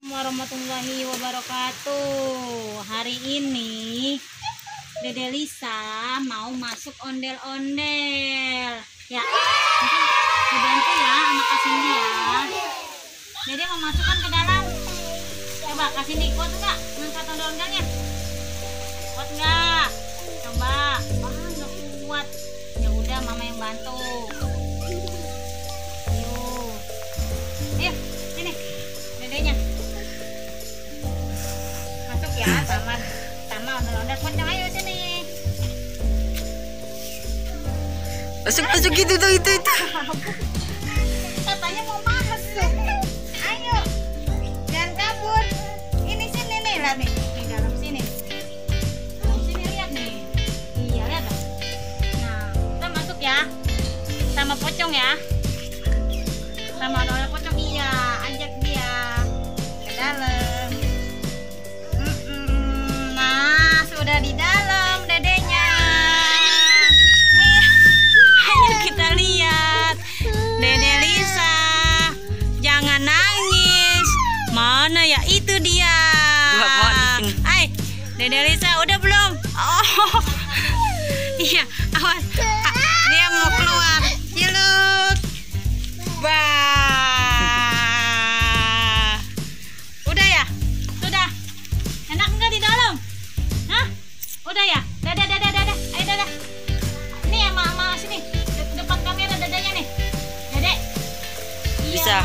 Warahmatullahi wabarakatuh. Hari ini Dede Lisa mau masuk ondel-ondel. Ya, mungkin dibantu ya sama Kak Cindy ya. Dede mau masukkan ke dalam. Coba Kak Cindy, kuat nggak ngangkat ondel-ondelnya? Kuat nggak? Coba. Nggak kuat. Ya udah, mama yang bantu. Ayo, sini, dedenya. Masuk ya, sama ondel-ondel. Pocong, ayo sini. Masuk gitu tuh itu. Katanya mau masuk. Ayo, jangan kabur. Ini sini nih, lihat nih, di dalam sini. Dalam sini lihat nih. Iya, lihat dong. Nah, kita masuk ya, sama pocong ya. Sama ondel pocong, iya, ajak dia ke dalam. Nah, sudah di dalam dedenya. Ayo kita lihat Dede Lisa. Jangan nangis. Mana ya, itu dia. Hai, Dede Lisa udah belum? Oh, iya, awas. Dia mau keluar. Ciluk. Bah. Udah ya? Sudah. Enak enggak di dalam? Hah? Udah ya? Dadah. Ayo dadah. Ini ya, mama sini. Depan kamera dadanya nih. Dedek. Iya. Bisa.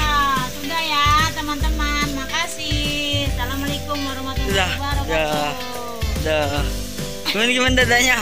Sudah ya, teman-teman. Makasih. Assalamualaikum warahmatullahi wabarakatuh. Dah. Gimana dadanya?